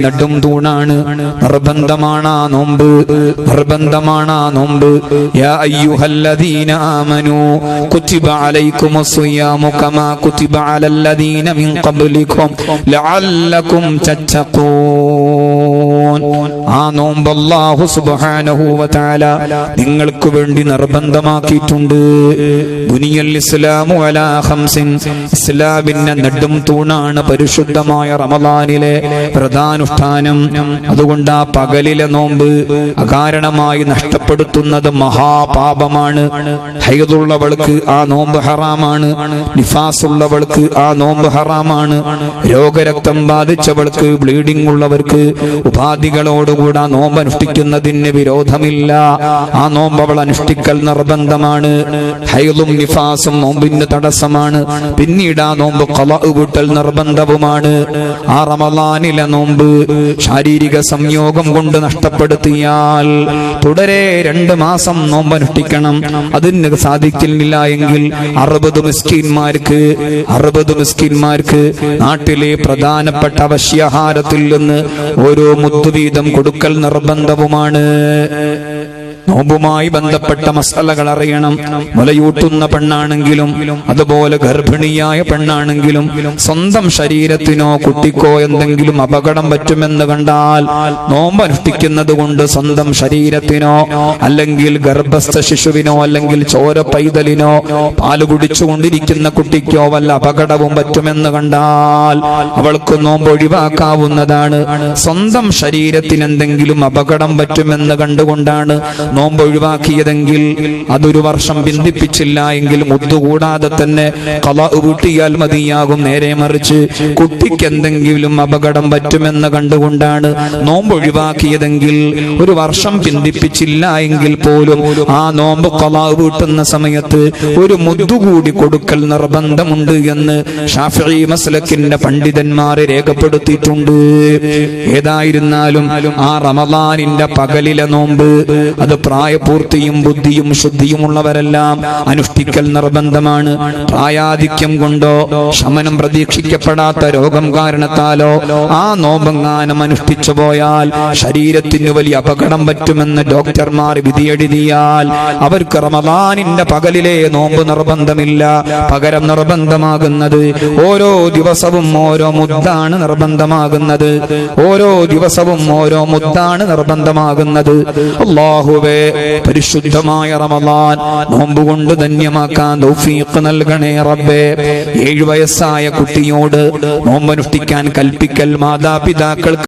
നെടും തൂണാണ്. നിർബന്ധമാണ് ആ നോമ്പ്, നിർബന്ധമാണ് ആ നോമ്പ്. യാ അയ്യുഹല്ലദീന ആമനൂ കുതിബ അലൈക്കുമുസ് സിയാമു കമാ കുതിബ അലല്ലദീന മിൻ ഖബ്ലികും ലഅല്ലകും തത്തഖൂൻ. ആ നോമ്പ് അല്ലാഹു സുബ്ഹാനഹു വ തആല നിങ്ങൾക്ക് വേണ്ടി നിർബന്ധമാക്കിയിട്ടുണ്ട്. ബുനിയൽ ഇസ്ലാമു അലാ ഖംസിൻ, ഇസ്ലാമിന്റെ നെടും തൂണാണ് പരിശുദ്ധമായ റമളാനിലെ പ്രധാനുഷ്ഠാനം. അതുകൊണ്ട് ആ പകലിലെ നോമ്പ് അകാരണമായി നഷ്ടപ്പെടുത്തുന്നത് മഹാപാപമാണ്. ഹൈദുള്ളവൾക്ക് ആ നോമ്പ് ഹറാമാണ്, നിഫാസുള്ളവൾക്ക് ആ നോമ്പ് ഹറാമാണ്, രോഗരക്തം ബാധിച്ചവൾക്ക്, ബ്ലീഡിംഗ് ഉള്ളവർക്ക് ഉപാധികളോടുകൂടെ ആ നോമ്പ് അനുഷ്ഠിക്കുന്നതിന് വിരോധമില്ല. ആ നോമ്പ് അവൾ അനുഷ്ഠിക്കൽ നിർബന്ധമാണ്. ഹൈദും നിഫാസും നോമ്പിന് തടസ്സമാണ്. പിന്നീട് ആ നോമ്പ് ഖളാ വീട്ടൽ നിർബന്ധവുമാണ്. ആ റമളാനിലെ നോമ്പ് ശാരീരിക സംയോഗം കൊണ്ട് നഷ്ടപ്പെടുത്തിയാൽ തുടരെ 2 മാസം നോമ്പ് അനുഷ്ഠിക്കണം. അതിന് സാധിക്കില്ല എങ്കിൽ 60 മിസ്കീന്മാർക്ക് നാട്ടിലെ പ്രധാനപ്പെട്ട അവശ്യാഹാരത്തിൽ നിന്ന് ഓരോ മുദ്ദ് വീതം കൊടുക്കൽ നിർബന്ധവുമാണ്. നോമ്പുമായി ബന്ധപ്പെട്ട മസലകൾ അറിയണം. മുലയൂട്ടുന്ന പെണ്ണാണെങ്കിലും അതുപോലെ ഗർഭിണിയായ പെണ്ണാണെങ്കിലും സ്വന്തം ശരീരത്തിനോ കുട്ടിക്കോ എന്തെങ്കിലും അപകടം പറ്റുമെന്ന് കണ്ടാൽ നോമ്പ് അനുഷ്ഠിക്കുന്നത് കൊണ്ട് സ്വന്തം ശരീരത്തിനോ അല്ലെങ്കിൽ ഗർഭസ്ഥ ശിശുവിനോ അല്ലെങ്കിൽ ചോര പൈതലിനോ പാല് കുടിച്ചുകൊണ്ടിരിക്കുന്ന കുട്ടിക്കോ വല്ല അപകടവും പറ്റുമെന്ന് കണ്ടാൽ അവൾക്ക് നോമ്പ് ഒഴിവാക്കാവുന്നതാണ്. സ്വന്തം ശരീരത്തിന് എന്തെങ്കിലും അപകടം പറ്റുമെന്ന് കണ്ടുകൊണ്ടാണ് നോമ്പ് ഒഴിവാക്കിയതെങ്കിൽ അതൊരു വർഷം ബന്ധിപ്പിച്ചില്ല എങ്കിൽ മുദ്ദുകൂടാതെ തന്നെ ഖളാ വീട്ടിയാൽ മതിയാകും. നേരെ മറിച്ച് കുട്ടിക്ക് എന്തെങ്കിലും അപകടം പറ്റുമെന്ന് കണ്ടുകൊണ്ടാണ് നോമ്പ് ഒഴിവാക്കിയതെങ്കിൽ ഒരു വർഷം ബന്ധിപ്പിച്ചില്ല എങ്കിൽ പോലും ആ നോമ്പ് ഖളാ വീട്ടുന്ന സമയത്ത് ഒരു മുദ്ദുകൂടി കൊടുക്കൽ നിർബന്ധമുണ്ട് എന്ന് ശാഫിഈ മസ്ലക്കിന്റെ പണ്ഡിതന്മാരെ രേഖപ്പെടുത്തിയിട്ടുണ്ട്. ഏതായിരുന്നാലും ആ റമളാനിന്റെ പകലിലെ നോമ്പ് അത് പ്രായപൂർത്തിയും ബുദ്ധിയും ശുദ്ധിയുമുള്ളവരെല്ലാം അനുഷ്ഠിക്കൽ നിർബന്ധമാണ്. പ്രായാധിക്യം കൊണ്ടോ ശമനം പ്രതീക്ഷിക്കപ്പെടാത്ത രോഗം കാരണത്താലോ ആ നോമ്പെങ്ങാനും അനുഷ്ഠിച്ചു പോയാൽ ശരീരത്തിന് വലിയ അപകടം പറ്റുമെന്ന് ഡോക്ടർമാർ വിധിയെഴുതിയാൽ അവർക്ക് റമളാനിന്റെ പകലിലെ നോമ്പ് നിർബന്ധമില്ല. പകരം നിർബന്ധമാകുന്നത് ഓരോ ദിവസവും ഓരോ മുദ്ദാണ് നിർബന്ധമാകുന്നത്. ഓരോ ദിവസവും ഓരോ മുദ്ദാണ് നിർബന്ധമാകുന്നത്. അല്ലാഹുവേ, പരിശുദ്ധമായ റമളാൻ നോമ്പ് കൊണ്ട് ധന്യമാക്കാൻ തൗഫീഖ് നൽകണേ റബ്ബേ. 7 വയസ്സായ കുട്ടിയോട് നോമ്പ് അനുഷ്ഠിക്കാൻ കൽപ്പിക്കൽ മാതാപിതാക്കൾക്ക്